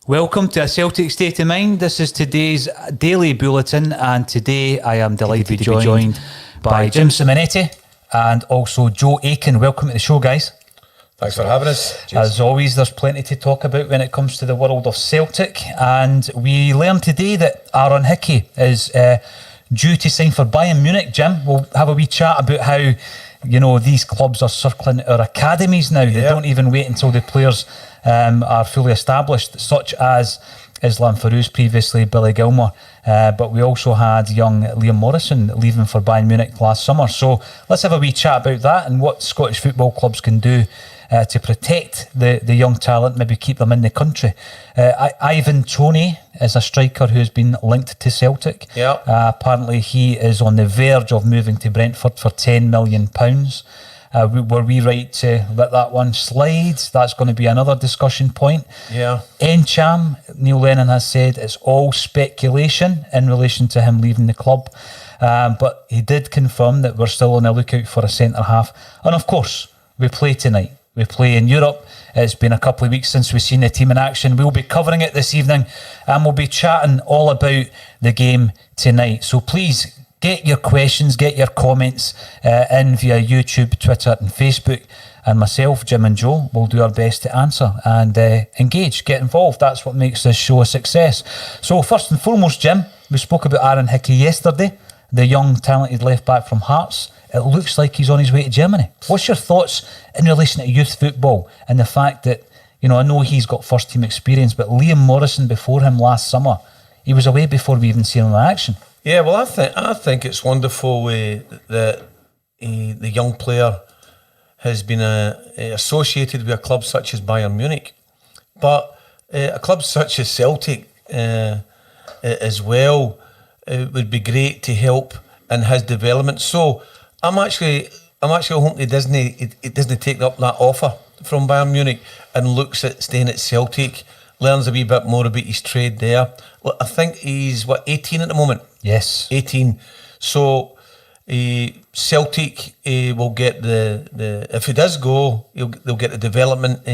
Welcome to A Celtic State of Mind. This is today's daily bulletin, and today I am delighted to be joined by Jim Simonetti and also Joe Aiken. Welcome to the show, guys. Thanks for having us. Cheers. As always, there's plenty to talk about when it comes to the world of Celtic, and we learned today that Aaron Hickey is due to sign for Bayern Munich. Jim, we'll have a wee chat about how, you know, these clubs are circling our academies now. They don't even wait until the players are fully established, such as Islam Farouz, previously Billy Gilmour. But we also had young Liam Morrison leaving for Bayern Munich last summer. So let's have a wee chat about that and what Scottish football clubs can do to protect the young talent, maybe keep them in the country. Ivan Toney is a striker who's been linked to Celtic. Apparently he is on the verge of moving to Brentford for £10 million. Were we right to let that one slide? That's going to be another discussion point. Encham, Neil Lennon has said it's all speculation in relation to him leaving the club. But he did confirm that we're still on the lookout for a centre-half. And of course, we play tonight. We play in Europe. It's been a couple of weeks since we've seen the team in action. We'll be covering it this evening and we'll be chatting all about the game tonight. So please get your questions, get your comments in via YouTube, Twitter and Facebook. And myself, Jim and Joe will do our best to answer and engage, get involved. That's what makes this show a success. So first and foremost, Jim, we spoke about Aaron Hickey yesterday, the young talented left back from Hearts. It looks like he's on his way to Germany. What's your thoughts in relation to youth football and the fact that, you know, I know he's got first team experience, but Liam Morrison before him last summer, he was away before we even seen him in action. Yeah, well, I think it's wonderful that the young player has been associated with a club such as Bayern Munich, but a club such as Celtic as well would be great to help in his development. So I'm actually hoping he doesn't take up that offer from Bayern Munich and looks at staying at Celtic, learns a wee bit more about his trade there. Well, I think he's 18 at the moment. Yes, 18. So Celtic will get the if he does go, they'll get the development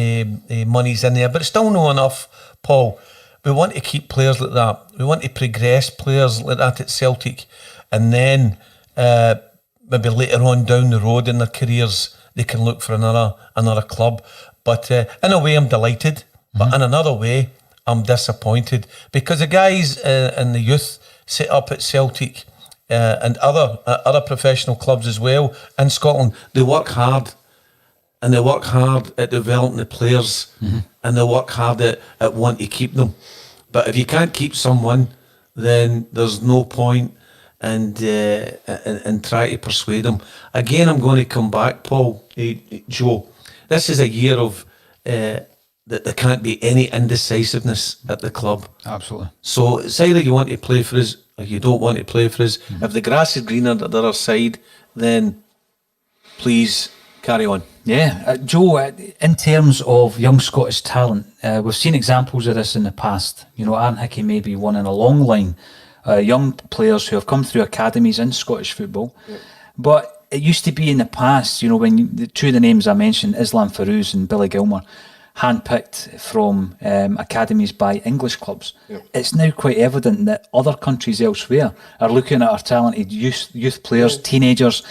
monies in there, but it's still not enough, Paul. We want to keep players like that. We want to progress players like that at Celtic, and then maybe later on down the road in their careers they can look for another club. But in a way I'm delighted, but in another way I'm disappointed, because the guys in the youth set up at Celtic and other professional clubs as well in Scotland, they work hard, and they work hard at developing the players, and they work hard at wanting to keep them. But if you can't keep someone, then there's no point and try to persuade them. Again, I'm going to come back, Paul, Joe. This is a year of that there can't be any indecisiveness at the club. Absolutely. So it's either you want to play for us or you don't want to play for us. If the grass is greener at the other side, then please carry on. Yeah, Joe, in terms of young Scottish talent, we've seen examples of this in the past. You know, Aaron Hickey may be one in a long line. Young players who have come through academies in Scottish football. But it used to be in the past, you know, when the two of the names I mentioned, Islam Farouz and Billy Gilmour, handpicked from academies by English clubs. It's now quite evident that other countries elsewhere are looking at our talented youth players, teenagers.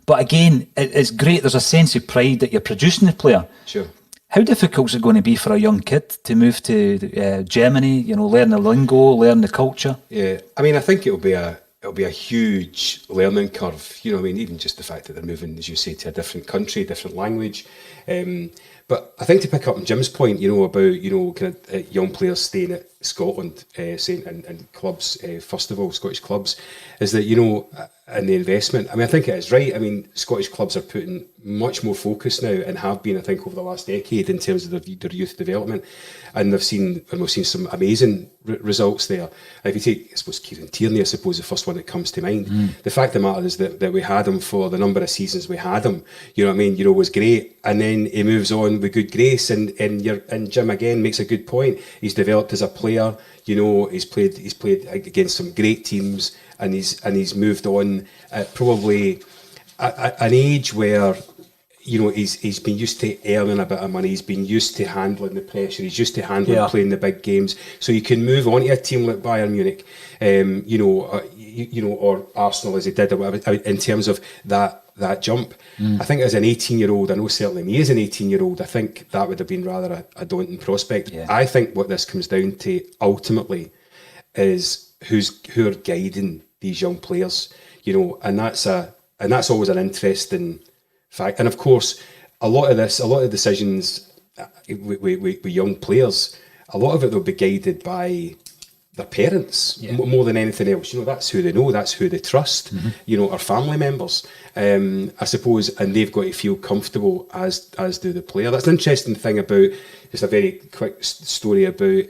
But again, it's great. There's a sense of pride that you're producing the player. Sure. How difficult is it going to be for a young kid to move to Germany? You know, learn the lingo, learn the culture. Yeah, I mean, I think it'll be a huge learning curve. You know, I mean, even just the fact that they're moving, as you say, to a different country, different language. But I think to pick up on Jim's point, you know, about, you know, kind of young players staying at Scotland, and clubs, first of all, Scottish clubs, is that, you know, and the investment. I mean, I think it is right. I mean, Scottish clubs are putting much more focus now, and have been, I think, over the last decade in terms of their youth development, and we've seen some amazing results there. And if you take, I suppose, Kieran Tierney, I suppose, the first one that comes to mind. The fact of the matter is that we had him for the number of seasons we had him. You know what I mean? You know, was great, and then he moves on with good grace, and Jim again makes a good point. He's developed as a player. You know, he's played against some great teams, and he's moved on at probably an age where you know, he's been used to earning a bit of money. He's been used to handling the pressure. He's used to handling playing the big games. So you can move on to a team like Bayern Munich, or Arsenal as he did, or whatever, in terms of that jump. I think as an 18-year-old, I know certainly me as an 18-year-old, I think that would have been rather a daunting prospect. Yeah. I think what this comes down to ultimately is who are guiding these young players, you know, and that's always an interesting fact. And of course, a lot of decisions with young players, a lot of it will be guided by their parents more than anything else. You know, that's who they know, that's who they trust. You know, our family members, I suppose, and they've got to feel comfortable as do the player. That's an interesting thing about, just a very quick story about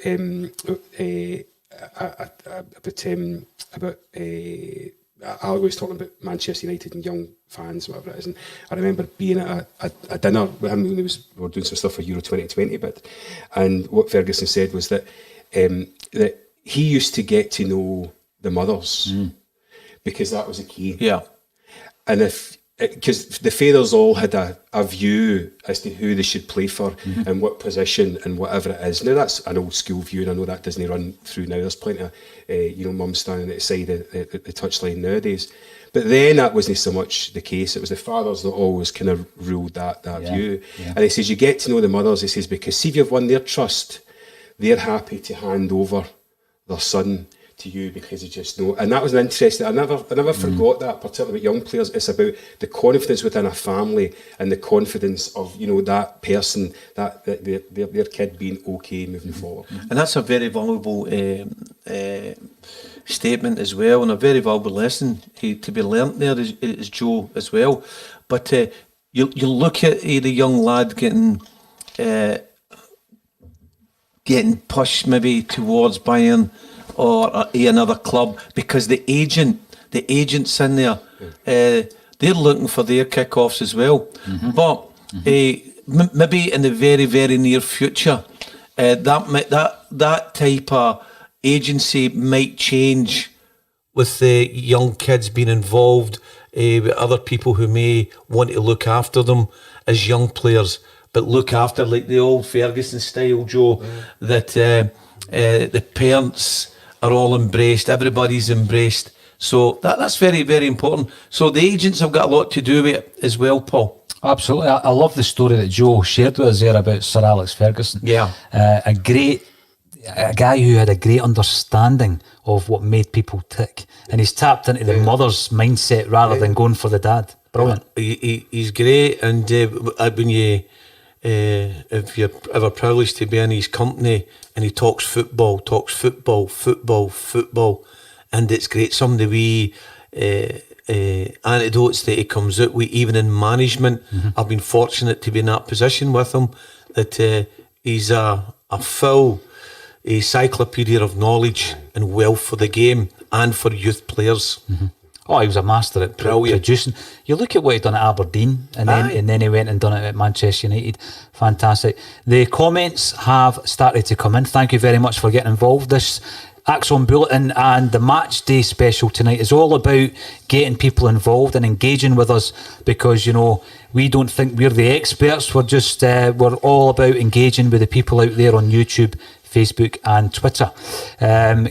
I was talking about Manchester United and young fans, whatever it is, and I remember being at a dinner with him when we were doing some stuff for Euro 2020, and what Ferguson said was that that he used to get to know the mothers because that was a key. Yeah, and because the fathers all had a view as to who they should play for and what position and whatever it is. Now that's an old school view, and I know that doesn't run through now. There's plenty of mums standing at the side of the touchline nowadays. But then that wasn't so much the case. It was the fathers that always kind of ruled that view. Yeah. And he says you get to know the mothers. He says because see if you've won their trust, they're happy to hand over their son to you because you just know. And that was an interesting, I never forgot that, particularly with young players. It's about the confidence within a family and the confidence of, you know, that person, that their kid being okay moving forward. And that's a very valuable statement as well, and a very valuable lesson to be learnt there is Joe as well. But you look at the young lad getting pushed maybe towards Bayern or another club because the agent's in there. They're looking for their kick-offs as well. But maybe in the very, very near future, that type of agency might change with the young kids being involved with other people who may want to look after them as young players, but look after like the old Ferguson style, Joe, that the parents are all embraced, everybody's embraced. So that's very, very important. So the agents have got a lot to do with it as well, Paul. Absolutely. I love the story that Joe shared with us there about Sir Alex Ferguson. Yeah. A guy who had a great understanding of what made people tick. And he's tapped into the mother's mindset rather than going for the dad. Brilliant. He's great. And when you, if you're ever privileged to be in his company and he talks football, and it's great. Some of the wee anecdotes that he comes out with, even in management. I've been fortunate to be in that position with him, that he's a full encyclopedia of knowledge and wealth for the game and for youth players. Oh, he was a master at producing. You look at what he'd done at Aberdeen, and then he went and done it at Manchester United. Fantastic. The comments have started to come in. Thank you very much for getting involved. This Axon Bulletin and the match day special tonight is all about getting people involved and engaging with us, because, you know, we don't think we're the experts. We're just we're all about engaging with the people out there on YouTube, Facebook and Twitter.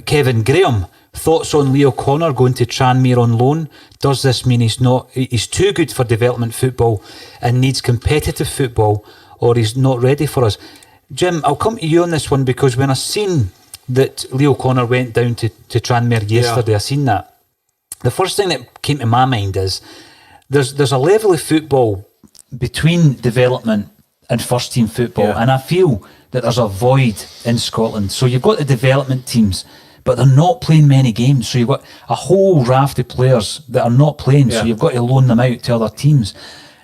Kevin Graham, thoughts on Leo Connor going to Tranmere on loan? Does this mean he's too good for development football and needs competitive football, or he's not ready for us? Jim, I'll come to you on this one, because when I seen that Leo Connor went down to Tranmere yesterday, I seen that. The first thing that came to my mind is there's a level of football between development and first team football, and I feel that there's a void in Scotland. So you've got the development teams, but they're not playing many games. So you've got a whole raft of players that are not playing, so you've got to loan them out to other teams.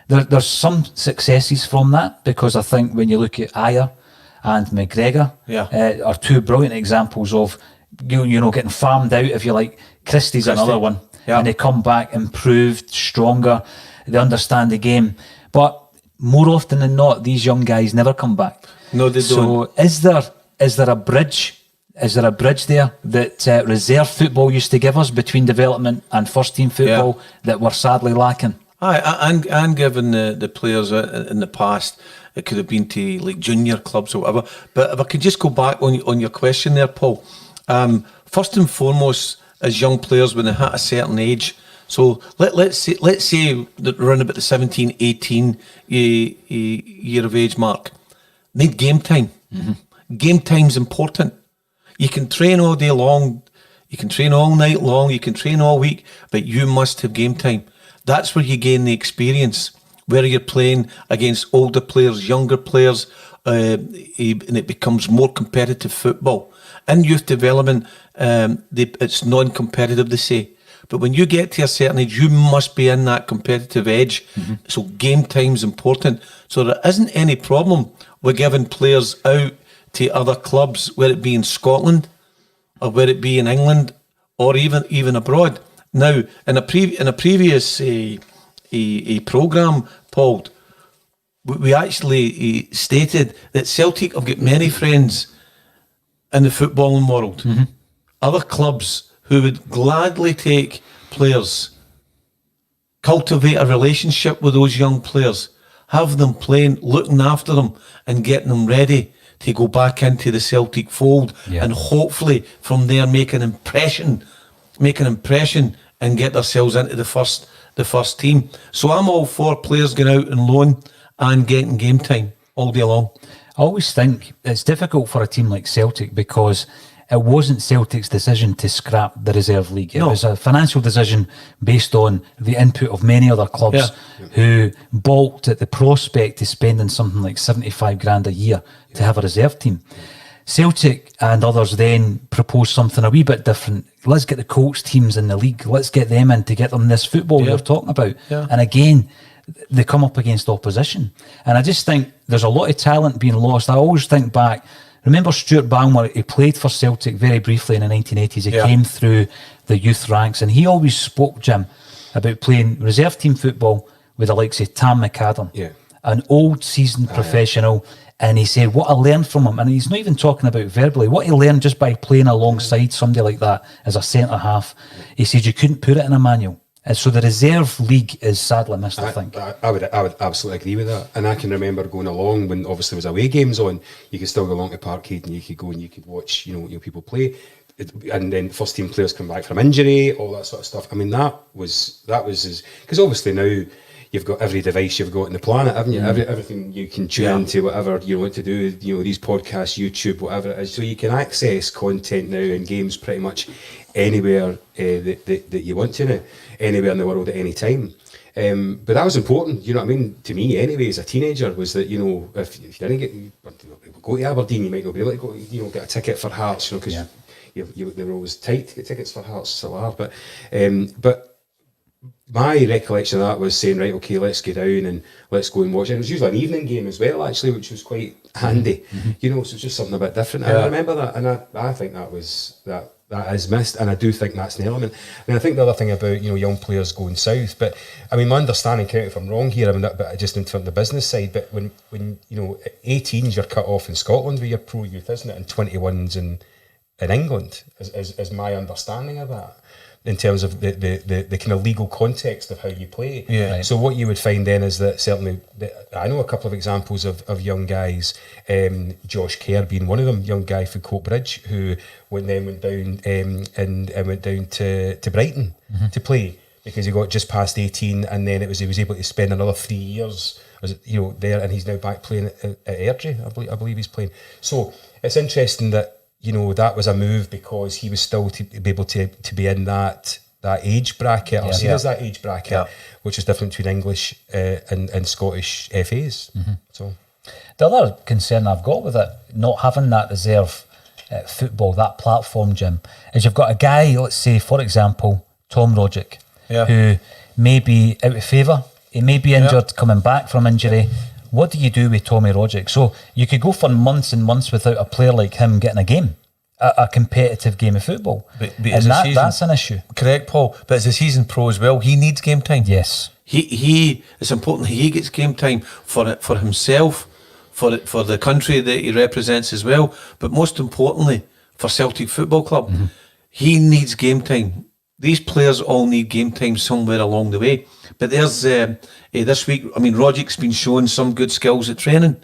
There's some successes from that, because I think when you look at Ayer and McGregor are two brilliant examples of you know getting farmed out, if you like. Christie's another one, and they come back improved, stronger, they understand the game. But more often than not, these young guys never come back. No, they don't. So is there a bridge? Is there a bridge there that reserve football used to give us between development and first team football that we're sadly lacking? And given the players in the past, it could have been to like junior clubs or whatever. But if I could just go back on your question there, Paul. First and foremost, as young players when they hit a certain age, so let's say that around about the 17, 18 year of age mark, need game time. Game time's important. You can train all day long, you can train all night long, you can train all week, but you must have game time. That's where you gain the experience, where you're playing against older players, younger players, and it becomes more competitive football. In youth development, it's non-competitive, they say. But when you get to a certain age, you must be in that competitive edge. So game time's important. So there isn't any problem with giving players out to other clubs, whether it be in Scotland or whether it be in England or even abroad. Now, in a previous programme, Paul, we actually stated that Celtic have got many friends in the footballing world. Other clubs who would gladly take players, cultivate a relationship with those young players, have them playing, looking after them and getting them ready to go back into the Celtic fold, and hopefully from there make an impression and get themselves into the first team. So I'm all for players going out and loan and getting game time all day long. I always think it's difficult for a team like Celtic because it wasn't Celtic's decision to scrap the reserve league. It was a financial decision based on the input of many other clubs who balked at the prospect of spending something like 75 grand a year to have a reserve team. Celtic and others then proposed something a wee bit different. Let's get the Colts teams in the league. Let's get them in to get them this football you're talking about. And again, they come up against opposition. And I just think there's a lot of talent being lost. I always think back, remember Stuart Balmer, he played for Celtic very briefly in the 1980s. He came through the youth ranks and he always spoke, Jim, about playing reserve team football with the likes of Tam McAdam, an old seasoned professional. And he said what I learned from him, and he's not even talking about verbally, what he learned just by playing alongside somebody like that as a centre half. He said you couldn't put it in a manual. And so the reserve league is sadly missed, I think. I would absolutely agree with that. And I can remember going along when obviously there was away games on, you could still go along to Parkhead and you could go and you could watch, you know people play. And then first team players come back from injury, all that sort of stuff. I mean, that was because obviously now you've got every device you've got on the planet, haven't you? Everything you can tune into, whatever you want to do, these podcasts, YouTube, whatever it is. So you can access content now in games pretty much anywhere that you want to now, anywhere in the world at any time. But that was important, you know what I mean, to me anyway, as a teenager, was that, if you didn't go to Aberdeen, you might not be able to go, get a ticket for Hearts, because they were always tight to get tickets for Hearts, still are. But my recollection of that was saying, right, okay, let's go down and let's go and watch it. It was usually an evening game as well, actually, which was quite handy, so it's just something a bit different. And I remember that, and I think that is missed, and I do think that's an element. And I think the other thing about young players going south, but I mean, my understanding, correct me if I'm wrong here, I mean, but just in terms of the business side, but when 18s you're cut off in Scotland with your pro youth, isn't it, and 21s in England is my understanding of that, in terms of the kind of legal context of how you play. Right. So what you would find then is that certainly, I know a couple of examples of young guys, Josh Kerr being one of them, young guy from Coatbridge, who went down and went down to Brighton to play, because he got just past 18, and then he was able to spend another 3 years there, and he's now back playing at Airdrie, I believe he's playing. So it's interesting that that was a move, because he was still to be able to be in that age bracket, or seen as that age bracket, which is different between English and Scottish FAs. So the other concern I've got with it, not having that reserve football, that platform, Jim, is you've got a guy, let's say, for example, Tom Rogic, who may be out of favour, he may be injured, coming back from injury. What do you do with Tommy Rogic? So you could go for months and months without a player like him getting a game, a competitive game of football. But and that's an issue. Correct, Paul. But as a season pro as well, he needs game time. Yes. It's important he gets game time for himself, for the country that he represents as well. But most importantly, for Celtic Football Club, he needs game time. these players all need game time somewhere along the way. But there's this week, I mean, Roderick's been showing some good skills at training.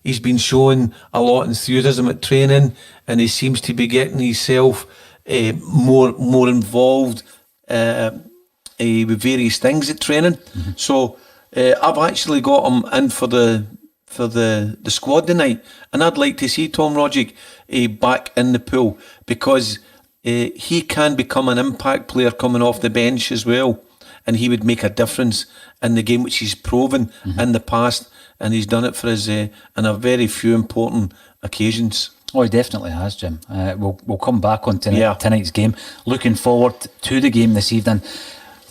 He's been showing a lot of enthusiasm at training, and he seems to be getting himself more involved with various things at training. So I've actually got him in for the squad tonight, and I'd like to see Tom Roderick back in the pool, because he can become an impact player coming off the bench as well, and he would make a difference in the game, which he's proven in the past, and he's done it for us in a very few important occasions. Oh, he definitely has, Jim. We'll come back on tonight's game. Looking forward to the game this evening.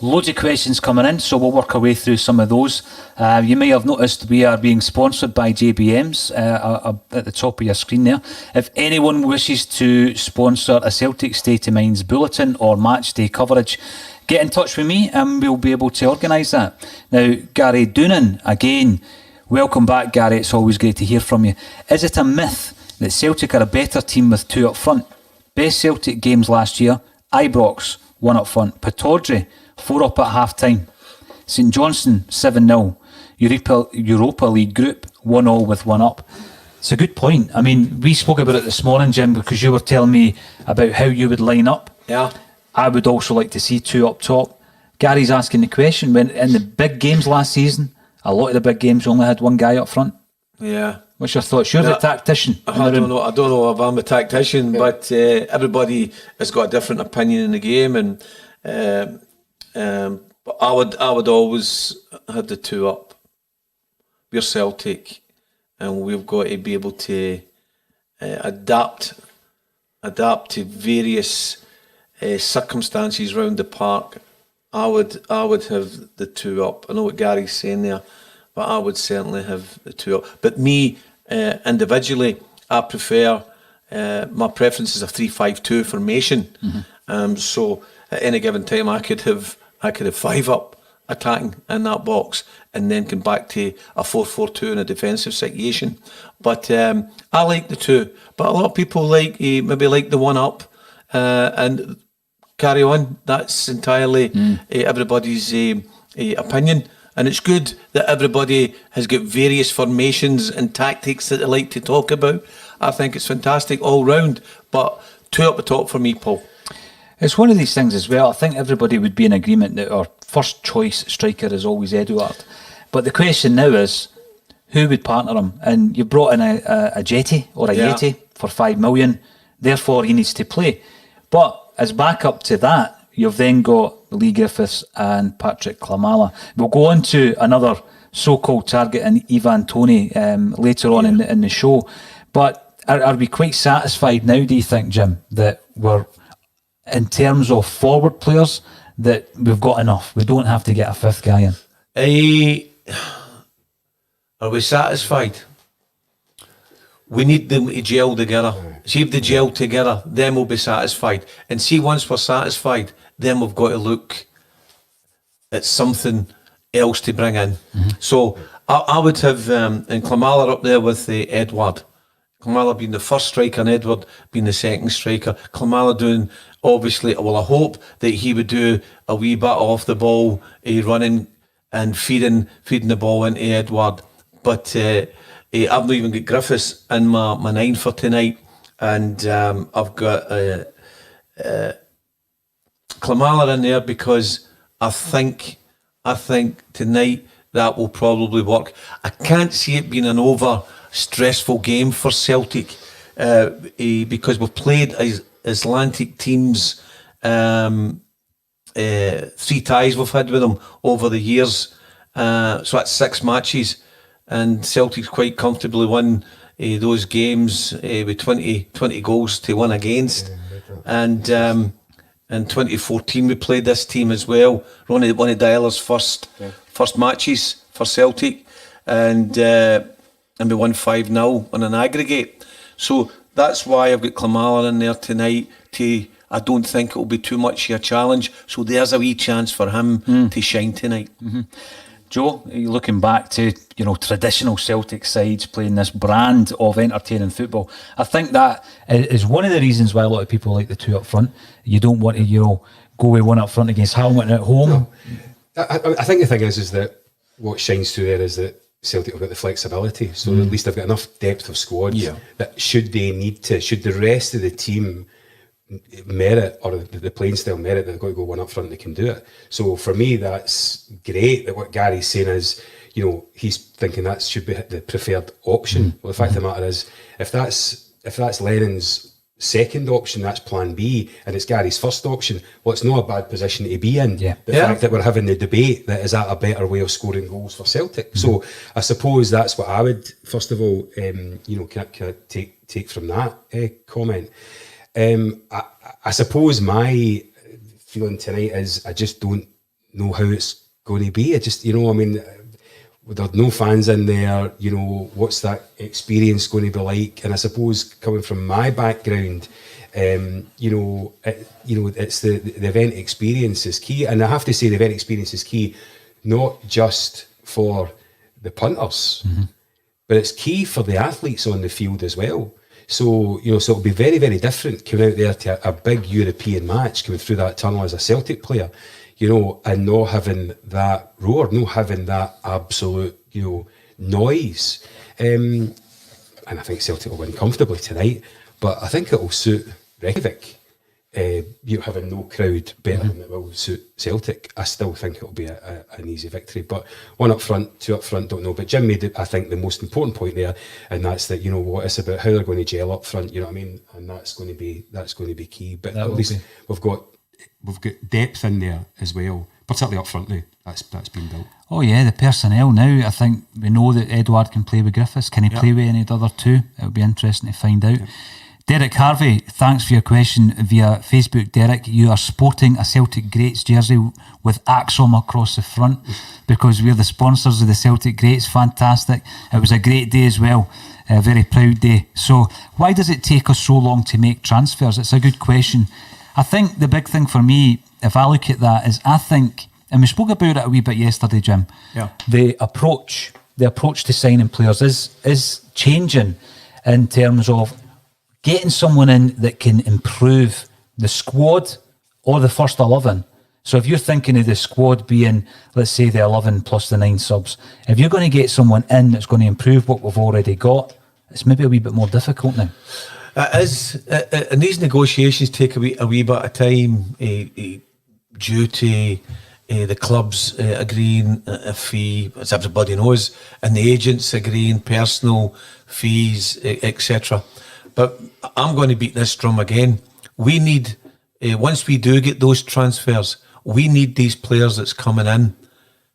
Loads of questions coming in, so we'll work our way through some of those. You may have noticed we are being sponsored by JBM's at the top of your screen there. If anyone wishes to sponsor a Celtic State of Mind's bulletin or match day coverage, get in touch with me and we'll be able to organise that. Now, Gary Doonan, again, welcome back, Gary. It's always great to hear from you. Is it a myth that Celtic are a better team with two up front? Best Celtic games last year: Ibrox, 1 up front; Pittodrie, 4 up at half time; St Johnstone, 7-0; Europa League group, 1-1 with 1 up. It's a good point. I mean, we spoke about it this morning, Jim, because you were telling me about how you would line up. Yeah. I would also like to see 2 up top. Gary's asking the question, when in the big games last season, a lot of the big games only had 1 guy up front. Yeah. What's your thoughts? You're the tactician. I don't know if I'm a tactician, but everybody has got a different opinion in the game, and but I would always have the 2 up. We're Celtic, and we've got to be able to adapt to various circumstances around the park. I would have the 2 up. I know what Gary's saying there, but I would certainly have the 2 up. But me, individually, I prefer, my preference is a 3-5-2 formation. So at any given time, I could have 5 up attacking in that box, and then come back to a 4-4-2 in a defensive situation. But I like the 2. But a lot of people maybe like the 1 up, and carry on. That's entirely everybody's opinion. And it's good that everybody has got various formations and tactics that they like to talk about. I think it's fantastic all round. But 2 up the top for me, Paul. It's one of these things as well. I think everybody would be in agreement that our first choice striker is always Eduard. But the question now is, who would partner him? And you brought in a Jetty or a Yeti for 5 million. Therefore, he needs to play. But as backup to that, you've then got Lee Griffiths and Patrick Klamala. We'll go on to another so-called target in Ivan Toney later on in the show. But are we quite satisfied now, do you think, Jim, that we're, in terms of forward players, that we've got enough? We don't have to get a 5th guy in. Are we satisfied? We need them to gel together. See if they gel together, then we'll be satisfied. And see, once we're satisfied, then we've got to look at something else to bring in. So I would have and Klamala up there with Edward. Klamala being the first striker and Edward being the second striker. Klamala doing, obviously, well, I hope that he would do a wee bit off the ball, running and feeding the ball into Edward. But I've not even got Griffiths in my 9 for tonight. And I've got Klamala in there because I think tonight that will probably work. I can't see it being an over stressful game for Celtic because we've played as Atlantic teams, 3 ties we've had with them over the years. So that's 6 matches, and Celtic's quite comfortably won those games with 20 goals to 1 against. And in 2014 we played this team as well. One of Dyler's first matches for Celtic, and we won 5-0 on an aggregate. So that's why I've got Klamala in there tonight. I don't think it'll be too much of a challenge. So there's a wee chance for him to shine tonight. Joe, are you looking back to traditional Celtic sides playing this brand of entertaining football? I think that is one of the reasons why a lot of people like the 2 up front. You don't want to go with one up front against Hamilton at home. No. I think the thing is that what shines through there is that Celtic have got the flexibility, so at least they've got enough depth of squads that should the rest of the team merit, or the playing style merit, they've got to go one up front, they can do it. So for me, that's great that what Gary's saying is, he's thinking that should be the preferred option. Well, the fact of the matter is, if that's Lennon's second option, that's plan B, and it's Gary's first option, well, it's not a bad position to be in. The fact that we're having the debate that is that a better way of scoring goals for Celtic. So I suppose that's what I would first of all can I take from that comment. I suppose my feeling tonight is I just don't know how it's going to be. I just there's no fans in there, what's that experience going to be like? And I suppose coming from my background, it's the event experience is key. And I have to say the event experience is key, not just for the punters, but it's key for the athletes on the field as well. So, so it'll be very, very different coming out there to a big European match, coming through that tunnel as a Celtic player, and not having that roar, not having that absolute, noise. And I think Celtic will win comfortably tonight, but I think it will suit Reykjavik. Having no crowd better than it will suit Celtic. I still think it'll be an easy victory, but one up front, two up front, don't know. But Jim made I think the most important point there, and that's that what it's about, how they're going to gel up front. You know what I mean? And that's going to be key. But at least we've got depth in there as well, particularly up front now. That's been built. Oh yeah, the personnel now. I think we know that Edouard can play with Griffiths. Can he play with any of the other two? It'll be interesting to find out. Derek Harvey, thanks for your question via Facebook. Derek, you are sporting a Celtic Greats jersey with Axom across the front because we're the sponsors of the Celtic Greats. Fantastic. It was a great day as well. A very proud day. So why does it take us so long to make transfers? It's a good question. I think the big thing for me, if I look at that, is I think, and we spoke about it a wee bit yesterday, Jim, the approach to signing players is changing in terms of getting someone in that can improve the squad or the first 11. So if you're thinking of the squad being, let's say, the 11 plus the 9 subs, if you're going to get someone in that's going to improve what we've already got, it's maybe a wee bit more difficult now. It is, and these negotiations take a wee bit of time, due to the clubs agreeing a fee, as everybody knows, and the agents agreeing personal fees, etc. But I'm going to beat this drum again. We need, once we do get those transfers, we need these players that's coming in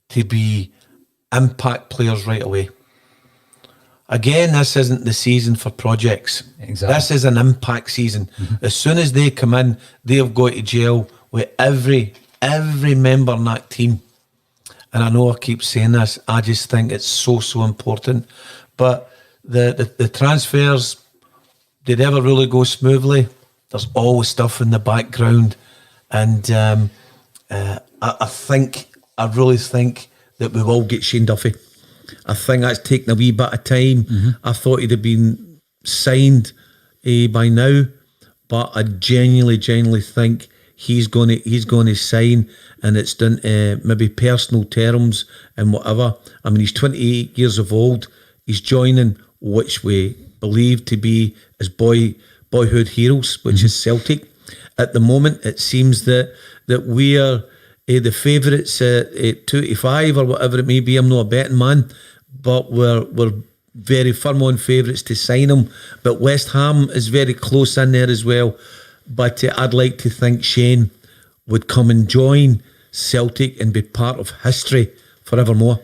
to be impact players right away. Again, this isn't the season for projects. Exactly. This is an impact season. As soon as they come in, they've got to gel with every member in that team. And I know I keep saying this, I just think it's so important. But the transfers, did ever really go smoothly? There's always stuff in the background. And I really think that we will get Shane Duffy. I think that's taken a wee bit of time. I thought he'd have been signed by now, but I genuinely think he's going to sign, and it's done maybe personal terms and whatever. I mean, he's 28 years of old. He's joining which we believe to be his boyhood heroes, which is Celtic. At the moment, it seems that we are the favourites at 2-5 or whatever it may be. I'm not a betting man, but we're very firm on favourites to sign him. But West Ham is very close in there as well. But I'd like to think Shane would come and join Celtic and be part of history forevermore.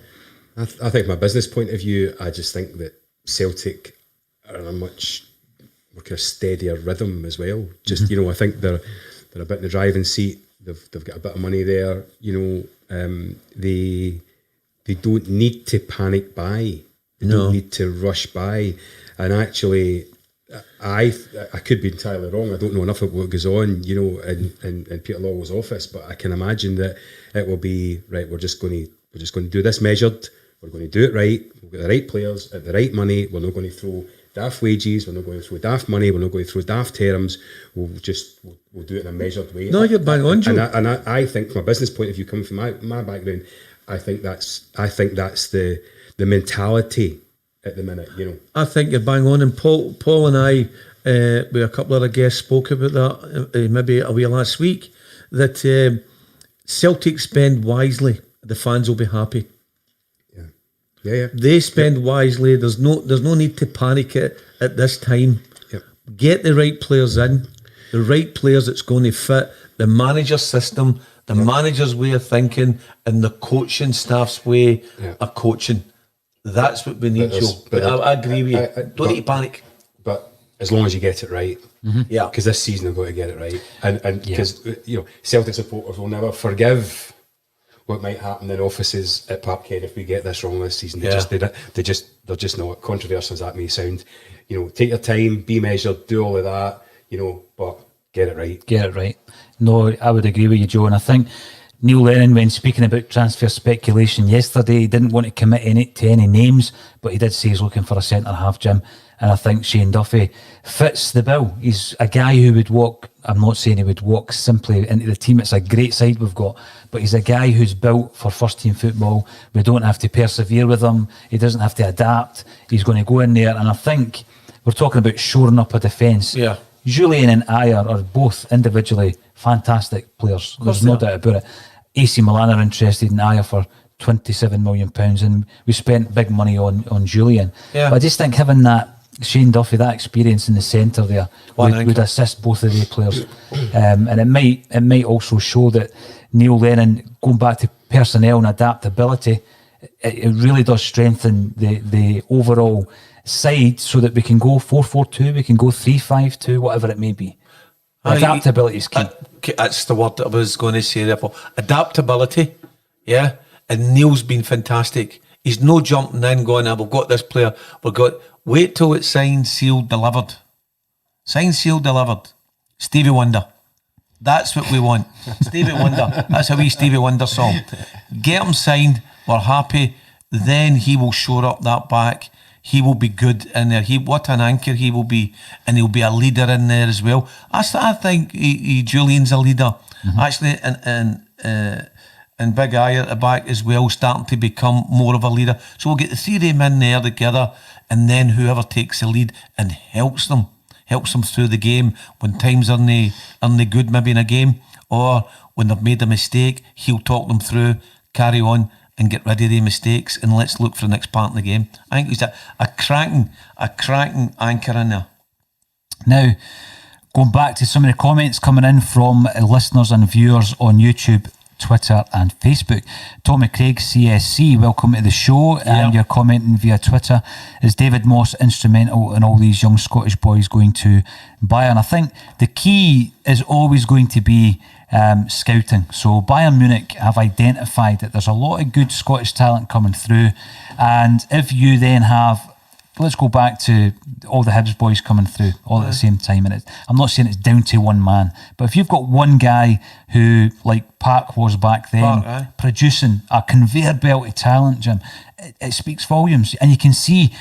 I think from a business point of view, I just think that Celtic are in a much more kind of steadier rhythm as well. Just I think they're a bit in the driving seat. They've got a bit of money there. They don't need to panic buy. They don't need to rush buy. And actually, I could be entirely wrong. I don't know enough about what goes on, in Peter Lawwell's office. But I can imagine that it will be right. We're just going to do this measured. We're going to do it right. We've got the right players at the right money. We're not going to throw daft wages, we're not going to throw daft money, we're not going to throw daft terms. We'll do it in a measured way. No, you're bang on, Joe. And I think, from a business point of view, coming from my background, I think that's the mentality at the minute. I think you're bang on, and Paul and I, with a couple of other guests, spoke about that maybe a wee last week. That Celtic spend wisely, the fans will be happy. Yeah. They spend wisely. There's no need to panic at this time. Yep. Get the right players in, the right players that's going to fit the manager's system, the manager's way of thinking, and the coaching staff's way of coaching. That's what we need, Joe. But I agree with you. Don't need to panic. But as long as you get it right, yeah, because this season they've got to get it right, and because Celtic supporters will never forgive what might happen in offices at Parkhead if we get this wrong this season. They're just not, controversial as that may sound. Take your time, be measured, do all of that. But get it right. Get it right. No, I would agree with you, Joe. And I think Neil Lennon, when speaking about transfer speculation yesterday, he didn't want to commit to any names, but he did say he's looking for a centre half, Jim. And I think Shane Duffy fits the bill. He's a guy who would walk, I'm not saying he would walk simply into the team. It's a great side we've got, but he's a guy who's built for first team football. We don't have to persevere with him. He doesn't have to adapt. He's going to go in there. And I think we're talking about shoring up a defence. Yeah. Julian and Ayer are both individually fantastic players. There's no doubt about it. AC Milan are interested in Ayer for £27 million, and we spent big money on Julian. Yeah. But I just think having that Shane Duffy, that experience in the centre there would assist both of the players, and it might also show that Neil Lennon, going back to personnel and adaptability, it really does strengthen the overall side, so that we can go 4-4-2, we can go 3-5-2, whatever it may be. Adaptability is key. That's the word that I was going to say there, Paul. Adaptability, yeah. And Neil's been fantastic. He's no jumping in going, we've got this player, wait till it's signed, sealed, delivered. Signed, sealed, delivered. Stevie Wonder. That's what we want. Stevie Wonder. That's a wee Stevie Wonder song. Get him signed, we're happy, then he will shore up that back. He will be good in there. What an anchor he will be, and he'll be a leader in there as well. I think Julian's a leader, actually, and Big Ayer at the back as well, starting to become more of a leader. So we'll get the three of them in there together, and then whoever takes the lead and helps them through the game when times are not good, maybe in a game, or when they've made a mistake, he'll talk them through, carry on, and get rid of the mistakes, and let's look for the next part in the game. I think he's a cracking anchor in there. Now, going back to some of the comments coming in from listeners and viewers on YouTube, Twitter and Facebook. Tommy Craig, CSC, welcome to the show. And you're commenting via Twitter. Is David Moss instrumental in all these young Scottish boys going to Bayern? I think the key is always going to be scouting. So Bayern Munich have identified that there's a lot of good Scottish talent coming through, and if you then have, let's go back to all the Hibs boys coming through all at the same time, and I'm not saying it's down to one man, but if you've got one guy who, like Park was back then, producing a conveyor belt of talent, Jim, it speaks volumes, and you can see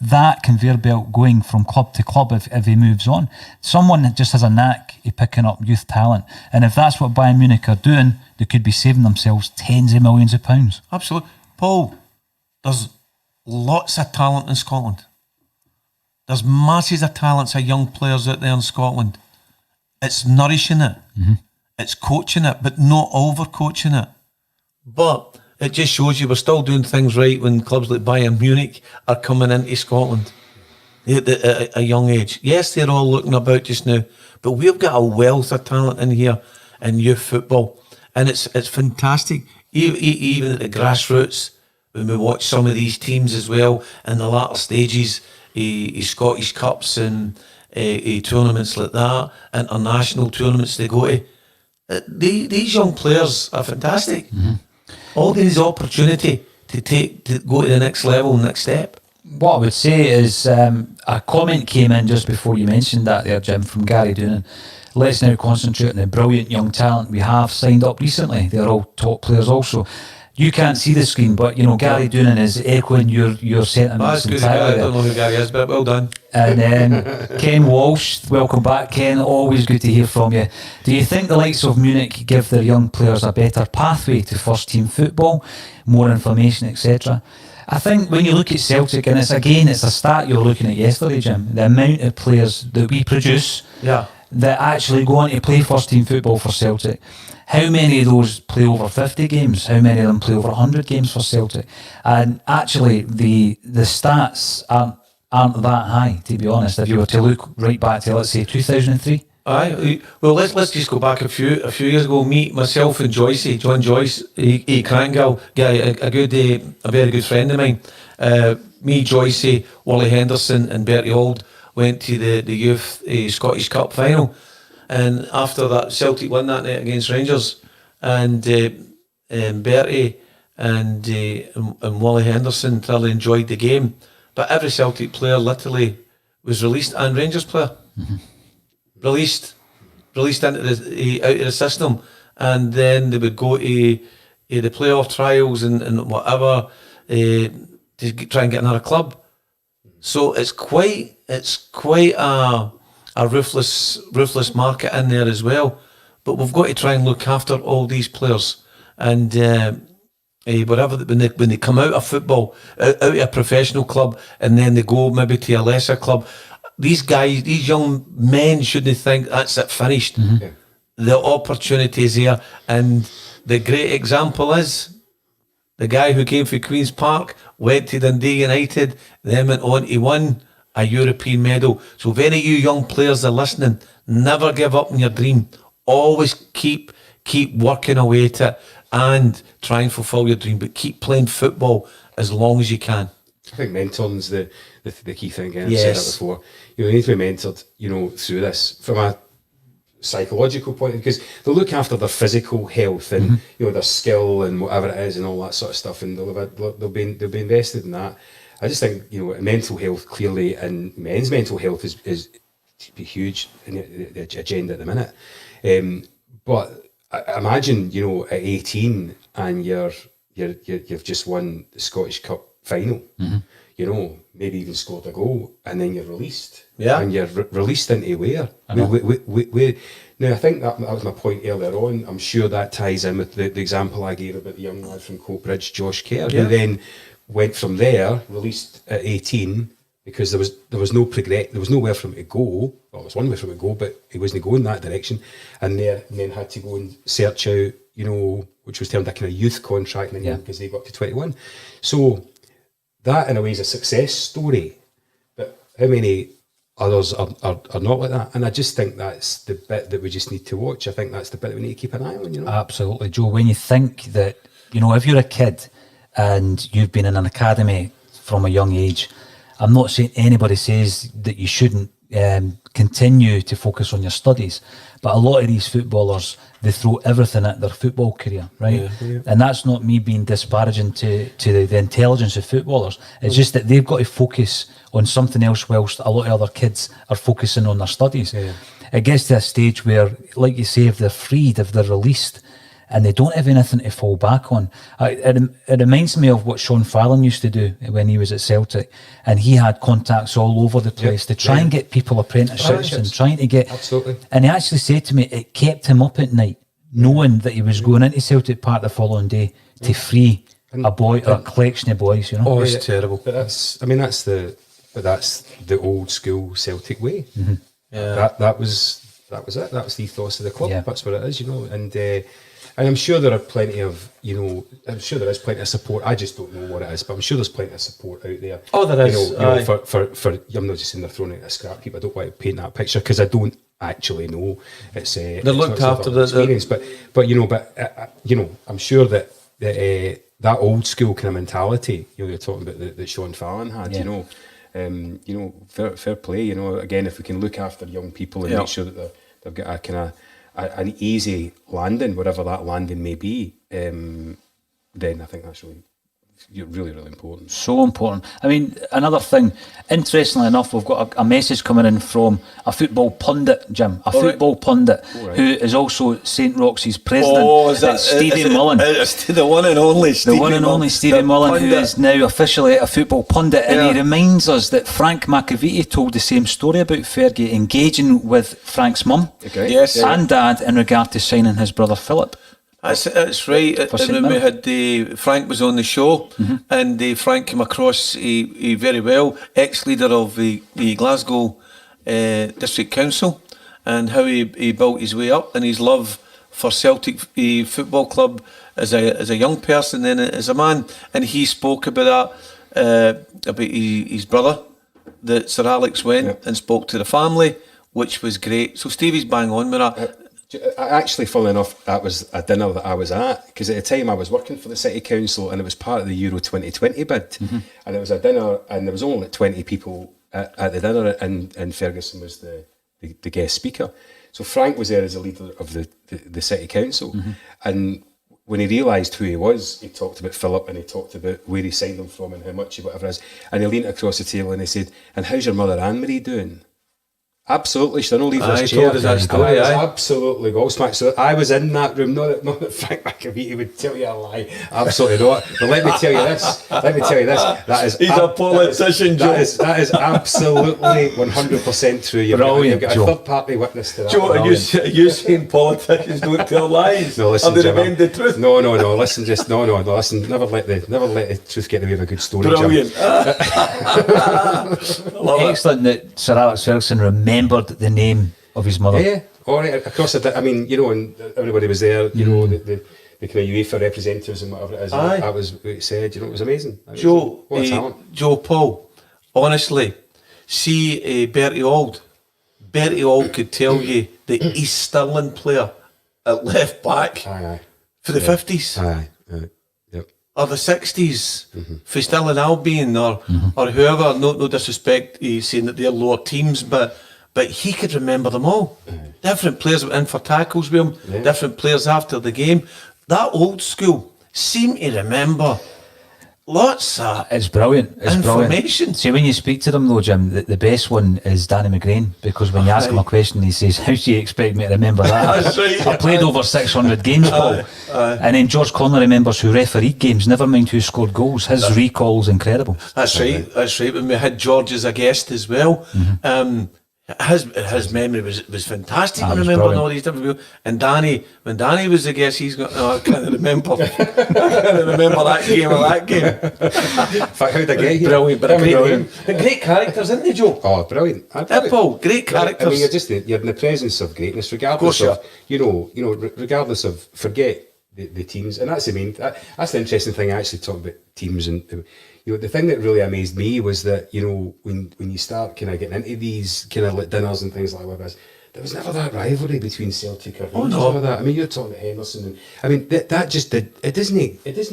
that conveyor belt going from club to club if he moves on. Someone that just has a knack of picking up youth talent. And if that's what Bayern Munich are doing, they could be saving themselves tens of millions of pounds. Absolutely. Paul, there's lots of talent in Scotland. There's masses of talents of young players out there in Scotland. It's nourishing it. It's coaching it, but not over-coaching it. But it just shows you we're still doing things right when clubs like Bayern Munich are coming into Scotland at a young age. Yes, they're all looking about just now, but we've got a wealth of talent in here in youth football, and it's fantastic. Even at the grassroots, when we watch some of these teams as well in the latter stages, Scottish Cups and tournaments like that, international tournaments they go to. These young players are fantastic. All these opportunity to go to the next level, next step. What I would say is a comment came in just before you mentioned that there, Jim, from Gary Doonan. Let's now concentrate on the brilliant young talent we have signed up recently. They're all top players also. You can't see the screen, but Gary Doonan is echoing your sentiments That's good. entirely. I don't know who Gary is, but well done. And then Ken Walsh, welcome back, Ken. Always good to hear from you. Do you think the likes of Munich give their young players a better pathway to first team football, more information, etc.? I think when you look at Celtic, and it's a stat you're looking at yesterday, Jim, the amount of players that we produce that actually go on to play first team football for Celtic. How many of those play over 50 games? How many of them play over 100 games for Celtic? And actually, the stats aren't that high, to be honest. If you were to look right back to, let's say, 2003. Aye, well, let's just go back a few years ago. Myself and John Joyce, a Crangill guy, a very good friend of mine. Me, Joyce, Wally Henderson, and Bertie Auld went to the youth Scottish Cup final, and after that, Celtic won that night against Rangers, and Bertie and Wally Henderson thoroughly enjoyed the game, but every Celtic player literally was released, and Rangers player. Released into out of the system, and then they would go to the playoff trials and whatever to try and get another club. So it's quite a ruthless market in there as well. But we've got to try and look after all these players, and whatever when they come out of football, out of a professional club, and then they go maybe to a lesser club. These guys, these young men, shouldn't think that's it, finished. Yeah. The opportunity is here, and the great example is the guy who came from Queen's Park, went to Dundee United, then went on to win a European medal. So if any of you young players are listening, never give up on your dream. Always keep working away at it and try and fulfil your dream, but keep playing football as long as you can. I think mentoring's the key thing. I've said that before. You need to be mentored, through this from a psychological point, because they'll look after their physical health and their skill and whatever it is and all that sort of stuff, and they'll be invested in that. I just think mental health clearly, and men's mental health is huge in the agenda at the minute. But I imagine at 18 and you've just won the Scottish Cup final. Maybe even scored a goal, and then you're released. Yeah, and you're released into where? Now, I think that was my point earlier on. I'm sure that ties in with the example I gave about the young lad from Coatbridge, Josh Kerr, who then went from there, released at 18, because there was no progress, there was nowhere for him to go. Well, there was one way for him to go, but he wasn't going that direction, and then had to go and search out, which was termed a kind of youth contract, because they got up to 21. So that in a way is a success story, but how many others are not like that? And I just think that's the bit that we just need to watch. I think that's the bit that we need to keep an eye on. Absolutely, Joe. When you think that if you're a kid and you've been in an academy from a young age, I'm not saying anybody says that you shouldn't continue to focus on your studies, but a lot of these footballers, they throw everything at their football career, right? Yeah. And that's not me being disparaging to the intelligence of footballers. It's just that they've got to focus on something else whilst a lot of other kids are focusing on their studies. Yeah. It gets to a stage where, like you say, if they're freed, if they're released, and they don't have anything to fall back on. It reminds me of what Sean Fallon used to do when he was at Celtic, and he had contacts all over the place to try and get people apprenticeships and trying to get... Absolutely. And he actually said to me, it kept him up at night, knowing that he was going into Celtic Park the following day to free a boy, a collection of boys, Oh, it's terrible. But that's the old school Celtic way. Mm-hmm. Yeah. That was it. That was the ethos of the club. Yeah. That's what it is, And I'm sure there are plenty of, I'm sure there is plenty of support. I just don't know what it is, but I'm sure there's plenty of support out there. Oh, there is. For I'm not just saying they're throwing it at scrap heap. I don't want to paint that picture because I don't actually know. They're looked after the experience, but I'm sure that that old school kind of mentality, you're talking about that Sean Fallon had, fair play. Again, if we can look after young people and make sure that they've got a kind of an easy landing, whatever that landing may be, then I think that's really you're really, really important. So important. I mean, another thing, interestingly enough, we've got a message coming in from a football pundit, Jim, football pundit who is also St. Roxy's president. It's Stevie Mullen. It's the one and only Stevie The one and only Stevie Mullen, who is now officially a football pundit, and he reminds us that Frank McAvity told the same story about Fergie engaging with Frank's mum and dad in regard to signing his brother Philip. That's right. When we had Frank was on the show, and Frank came across very well, ex-leader of the Glasgow District Council, and how he built his way up, and his love for Celtic Football Club as a young person, then as a man, and he spoke about that about his brother, that Sir Alex went and spoke to the family, which was great. So Stevie's bang on with that. Actually, funnily enough, that was a dinner that I was at, because at the time I was working for the City Council, and it was part of the Euro 2020 bid, and it was a dinner, and there was only like 20 people at the dinner, and Ferguson was the guest speaker. So Frank was there as a leader of the City Council, and when he realised who he was, he talked about Philip, and he talked about where he signed him from and how much whatever it is, and he leaned across the table and he said, "And how's your mother Anne-Marie doing?" Absolutely, she don't leave this chair. Told us that story, I was absolutely gobsmacked. So I was in that room. Not that Frank McAvity would tell you a lie. Absolutely not. But let me tell you this. That is. He's a politician, Joe. That is absolutely 100% true. You've got a third party witness to that. Joe, are you saying politicians don't tell lies? No, listen, Jim. Are they the truth? No. Listen, listen. Never let the truth get away with a good story. Brilliant. Excellent that Sir Alex Ferguson remembered the name of his mother. Yeah. All right, across the. I mean, and everybody was there. The kind of UEFA representatives and whatever it is. That was what it said. It was amazing. Joe, what a talent. Joe Paul, honestly, see Bertie Auld. Bertie Auld could tell you the East Stirling player at left back for the 50s. Or the 60s, for Stirling Albion or whoever, no disrespect, he's saying that they're lower teams, but he could remember them all. Different players went in for tackles with him, different players after the game. That old school seem to remember lots of It's brilliant. information. See, when you speak to them though, Jim, the best one is Danny McGrain, because when you ask him a question, he says, "How do you expect me to remember that? That's right. I played over 600 games, Paul." And then George Connor remembers who refereed games, never mind who scored goals. His recall's incredible. That's right. When we had George as a guest as well, his memory was fantastic. I remember all these different people. And when Danny was the guest, he's got, I can't remember. I can't remember that game or that game. In fact, how'd I get here? Brilliant, but great characters, isn't they, Joe? Oh, brilliant! Paul, great characters. I mean, you're in the presence of greatness, regardless of regardless of forget the teams, and that's that's the interesting thing. I actually talk about teams, and the thing that really amazed me was that when you start kind of getting into these kind of dinners and things like that, there was never that rivalry between Celtic or Rangers or that. I mean, you're talking about Henderson, and I mean that just it doesn't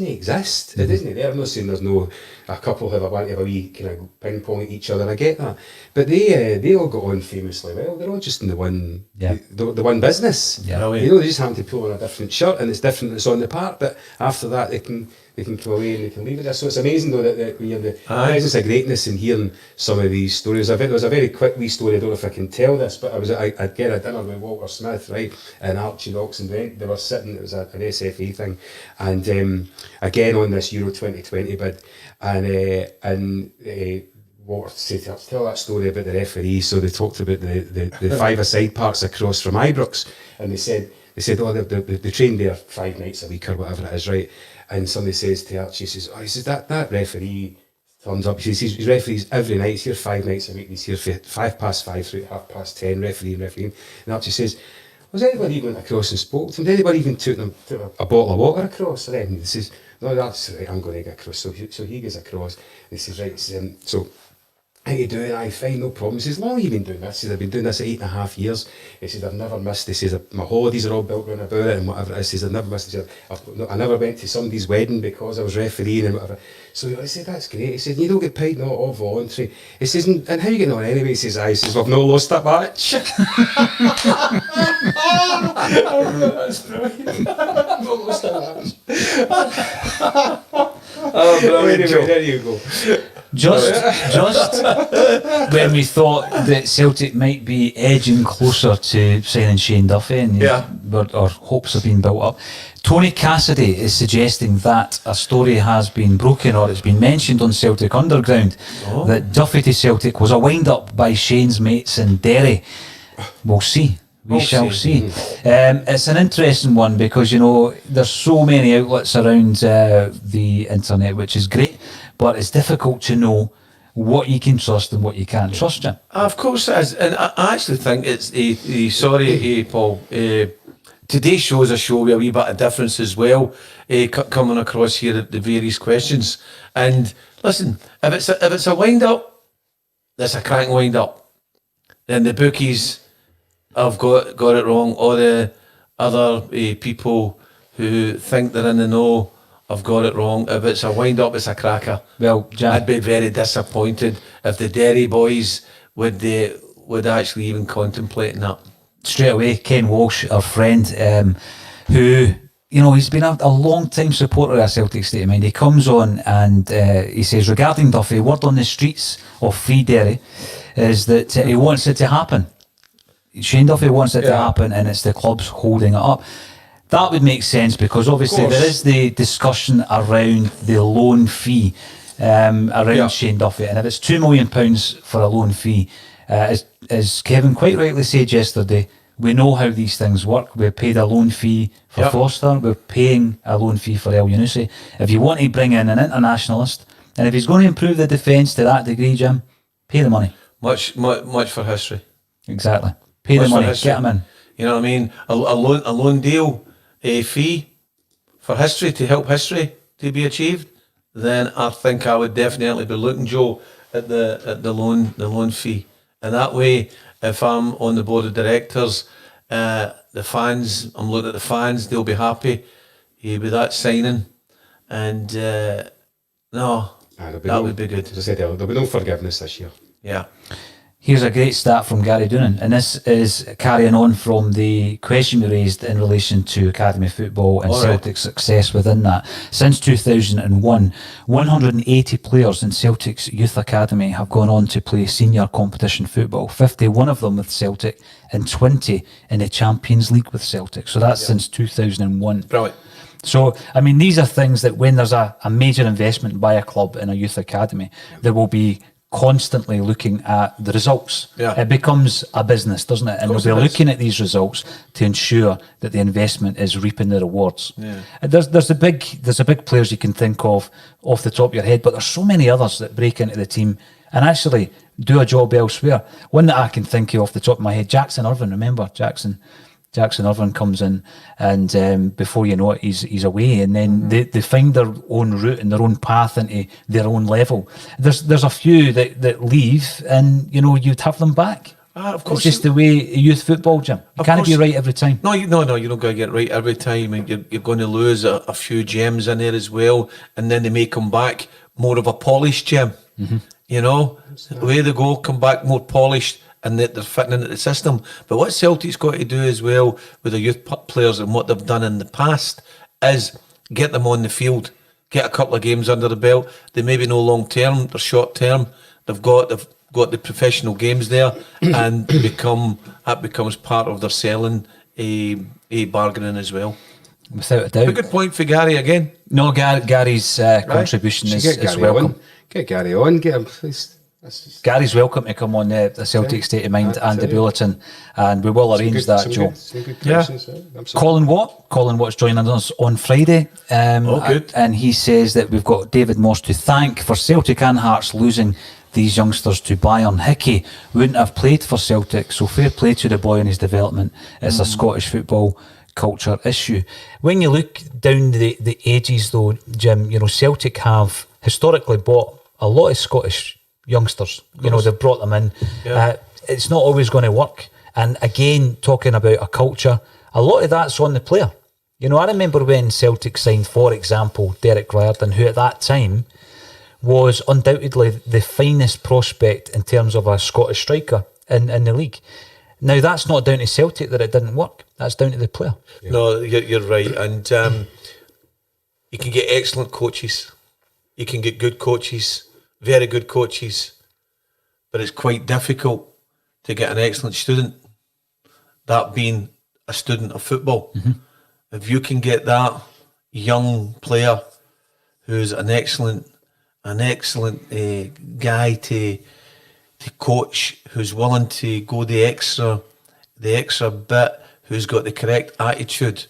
exist. It isn't there. I'm not saying there's no a couple who want to have a wee kind of ping pong at each other. I get that, but they all got on famously well. They're all just in the one the one business. They just happen to pull on a different shirt, and it's different. It's on the part, but after that they can come away and they can leave it there. So it's amazing though that when you're in the presence of greatness and hearing some of these stories. There was a very quick wee story. I don't know if I can tell this, but I'd get a dinner with Walter Smith, right, and Archie Knox, and they were sitting. It was an SFA thing, and again on this Euro 2020 bid, and Walter said, "Tell that story about the referee." So they talked about the five-a-side parks across from Ibrox, and they said, "Oh, they trained there 5 nights a week or whatever it is, right?" And somebody says to Archie, he says, that referee turns up. He says, he referees every night. He's here 5 nights a week. He's here for 5:05 through 10:30, refereeing. And Archie says, "Was anybody even went across and spoke to him? Did anybody even took a bottle of water across?" And he says, "No, that's right, I'm going to get across." So he goes across. And he says, "Right, so how you doing?" "Aye, fine, no problem." He says, "Long have you been doing this?" He says, "I've been doing this 8.5 years. He says, "I've never missed." He says, "My holidays are all built around about it and whatever it is." He says, "I've never missed." He says, I never went to somebody's wedding because I was refereeing and whatever. So I said, "That's great." He said, "You don't get paid, not all voluntary." He says, "And how are you getting on anyway?" He says, "Aye." He says, "I've not lost that match." That's brilliant. I've not lost that match. Anyway, there you go. Just when we thought that Celtic might be edging closer to signing Shane Duffy, and our hopes have been built up, Tony Cassidy is suggesting that a story has been broken, or it's been mentioned on Celtic Underground, that Duffy to Celtic was a wind-up by Shane's mates in Derry. We'll see. We shall see. It's an interesting one because, you know, there's so many outlets around the internet, which is great, but it's difficult to know what you can trust and what you can't trust, Jim. Of course it is. And I actually think it's Paul. Today's show is a show with a wee bit of difference as well, coming across here at the various questions. And listen, if it's a wind up, that's a cracking wind up. Then the bookies have got it wrong. All the other people who think they're in the know have got it wrong. If it's a wind up, it's a cracker. Well, Jim, I'd be very disappointed if the Derry boys would actually even contemplate that. straight away, Ken Walsh, our friend, who, you know, he's been a long time supporter of Celtic State of Mind. He comes on and he says, regarding Duffy, word on the streets of Free Derry is that he wants it to happen. Shane Duffy wants it to happen, and it's the clubs holding it up. That would make sense because obviously there is the discussion around the loan fee around Shane Duffy, and if it's £2 million for a loan fee, as Kevin quite rightly said yesterday, we know how these things work. We paid a loan fee for Foster, we're paying a loan fee for El Yunusi. If you want to bring in an internationalist, and if he's going to improve the defence to that degree, Jim, pay the money. Much for history. Exactly. Pay the money, get him in. You know what I mean? A loan deal, a fee for history, to help history to be achieved, then I think I would definitely be looking, Joe, at the loan fee. And that way, if I'm on the board of directors, the fans, I'm looking at the fans, they'll be happy with that signing. And that would be good. As I said, there'll be no forgiveness this year. Yeah. Here's a great stat from Gary Doonan, and this is carrying on from the question we raised in relation to academy football and Celtic's success within that. Since 2001, 180 players in Celtic's youth academy have gone on to play senior competition football, 51 of them with Celtic and 20 in the Champions League with Celtic. So that's since 2001. Brilliant. So, I mean, these are things that when there's a major investment by a club in a youth academy, there will be constantly looking at the results. It becomes a business, doesn't it? And they'll be looking at these results to ensure that the investment is reaping the rewards. And there's the big players you can think of off the top of your head, but there's so many others that break into the team and actually do a job elsewhere. One that I can think of off the top of my head, Jackson Irvine. Remember Jackson Irvine comes in, and before you know it, he's away, and then they find their own route and their own path into their own level. There's a few that leave, and you know you'd have them back. Of course, it's just the way youth football, Jim. You can't be right every time. No, you're not going to get right every time, and you're going to lose a few gems in there as well, and then they may come back more of a polished gem. You know, away they go, come back more polished, and that they're fitting into the system. But what Celtic's got to do as well with the youth players and what they've done in the past is get them on the field, get a couple of games under the belt. They may be no long term, they're short term. They've got the professional games there, and that becomes part of their selling a bargaining as well. Without a doubt. A good point for Gary again. No, Gary's contribution is welcome. Get Gary on, get him. Gary's welcome to come on the Celtic State of Mind and the Bulletin, and we will arrange that, Joe. Colin Watt's joining us on Friday. Good. And he says that we've got David Moss to thank for Celtic and Hearts losing these youngsters to Bayern. Hickey wouldn't have played for Celtic, so fair play to the boy in his development. It's a Scottish football culture issue. When you look down the ages though, Jim, you know, Celtic have historically bought a lot of Scottish youngsters. You know, they've brought them in. It's not always going to work. And again, talking about a culture, a lot of that's on the player. You know, I remember when Celtic signed, for example, Derek Riordan, who at that time was undoubtedly the finest prospect in terms of a Scottish striker in the league. Now, that's not down to Celtic that it didn't work. That's down to the player. No, you're right. And you can get excellent coaches you can get good coaches, very good coaches, but it's quite difficult to get an excellent student, that being a student of football. If you can get that young player who's an excellent guy to coach, who's willing to go the extra bit, who's got the correct attitude,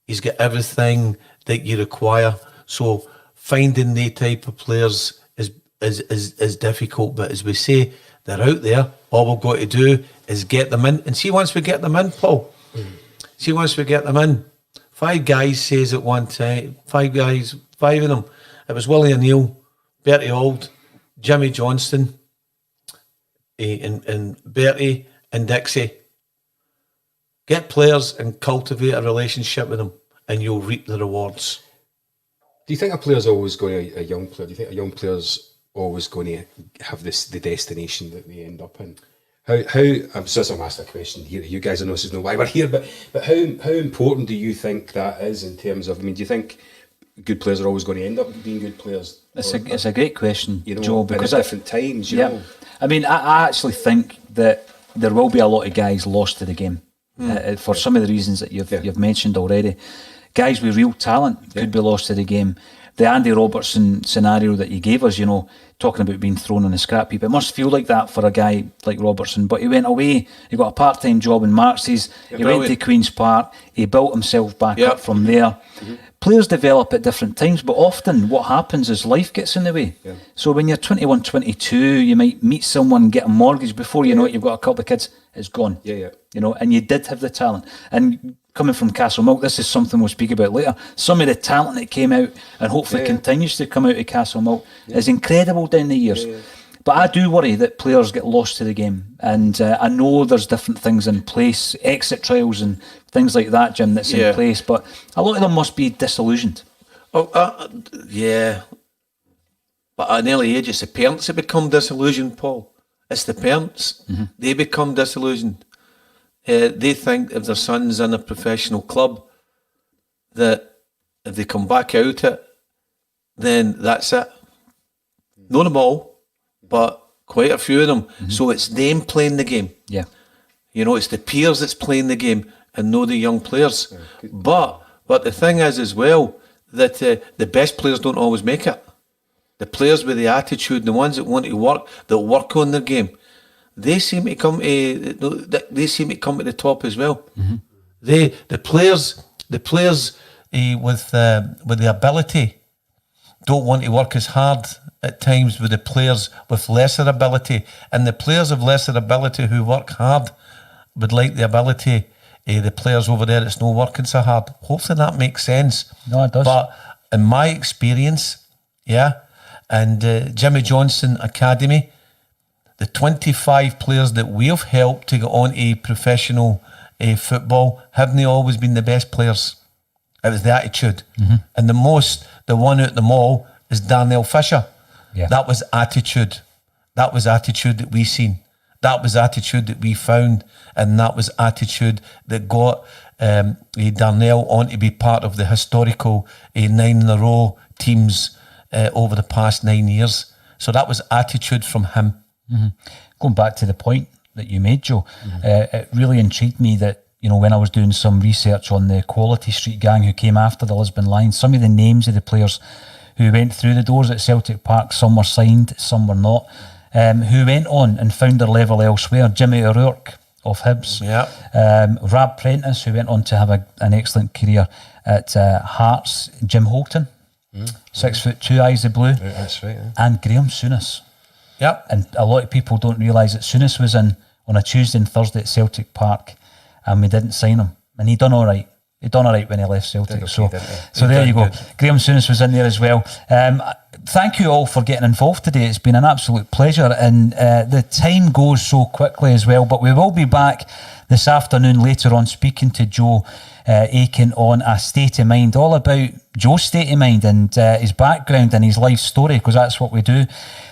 he's got everything that you require. So finding the type of players is difficult, but as we say, they're out there. All we've got to do is get them in. And see, once we get them in, Paul, once we get them in, 5 guys says at one time, 5 of them, it was Willie O'Neill, Bertie Auld, Jimmy Johnstone, and Bertie and Dixie. Get players and cultivate a relationship with them, and you'll reap the rewards. Do you think a player's always going to, a young player, do you think a young player's always going to have the destination that they end up in? I'm sorry I'm asking a question here. You guys, I know this is not why we're here, but how important do you think that is in terms of, I mean, do you think good players are always going to end up being good players? It's a great question, you know, Joe, because at different times, you know. I mean, I actually think that there will be a lot of guys lost to the game for some of the reasons that you've mentioned already. Guys with real talent could be lost to the game. The Andy Robertson scenario that you gave us, you know, talking about being thrown in a scrap heap, it must feel like that for a guy like Robertson. But he went away, he got a part-time job in Marx's, he went to Queen's Park, he built himself back up from there. Players develop at different times, but often what happens is life gets in the way. So when you're 21, 22, you might meet someone, get a mortgage, before you know it, you've got a couple of kids, it's gone. You know, and you did have the talent. And coming from Castlemilk, this is something we'll speak about later. Some of the talent that came out and hopefully continues to come out of Castlemilk is incredible down the years. But I do worry that players get lost to the game. And I know there's different things in place, exit trials and things like that, Jim, that's in place. But a lot of them must be disillusioned. Yeah. But at an early age, it's the parents that become disillusioned, Paul. It's the parents. They become disillusioned. They think if their son's in a professional club, that if they come back out it, then that's it. Not them all, but quite a few of them. So it's them playing the game. You know, it's the peers that's playing the game and not the young players. But the thing is as well, that the best players don't always make it. The players with the attitude, the ones that want to work, that work on their game, they seem to come to the top as well. The players with the ability don't want to work as hard at times with the players with lesser ability, and the players of lesser ability who work hard would like the ability. The players over there that's not working so hard. Hopefully that makes sense. No, it does. But in my experience, and Jimmy Johnstone Academy, the 25 players that we've helped to get on to professional football haven't always been the best players. It was the attitude. And the one out of them all is Darnell Fisher. That was attitude. That was attitude that we seen. That was attitude that we found. And that was attitude that got Darnell on to be part of the historical 9 in a row teams over the past 9 years. So that was attitude from him. Going back to the point that you made, Joe, it really intrigued me that, you know, when I was doing some research on the Quality Street gang who came after the Lisbon Lions, some of the names of the players who went through the doors at Celtic Park, some were signed, some were not, who went on and found their level elsewhere. Jimmy O'Rourke of Hibs, Rab Prentice, who went on to have an excellent career at Hearts, Jim Holton, 6'2", eyes of blue, That's right. and Graham Souness. And a lot of people don't realise that Souness was in on a Tuesday and Thursday at Celtic Park, and we didn't sign him, and he done all right. He done all right when he left Celtic. So there you go. Good. Graham Souness was in there as well. Thank you all for getting involved today. It's been an absolute pleasure, and the time goes so quickly as well. But we will be back this afternoon later on speaking to Joe Aiken on A State of Mind, all about Joe's state of mind and his background and his life story, because that's what we do.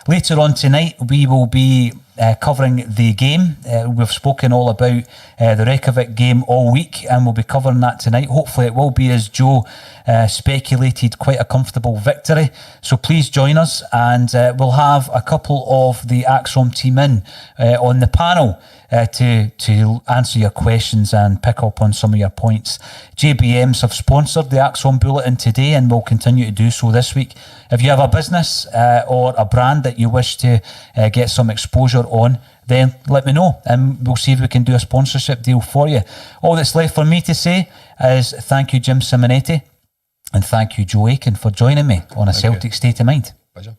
Later on tonight, we will be covering the game. We've spoken all about the Reykjavik game all week, and we'll be covering that tonight. Hopefully it will be, as Joe speculated, quite a comfortable victory. So please join us, and we'll have a couple of the Axom team in on the panel to answer your questions and pick up on some of your points. JBMs have sponsored the Axom Bulletin today and will continue to do so this week. If you have a business or a brand that you wish to get some exposure on, then let me know and we'll see if we can do a sponsorship deal for you. All that's left for me to say is thank you, Jim Simonetti, and thank you, Joe Aiken, for joining me on A Celtic State of Mind. Pleasure.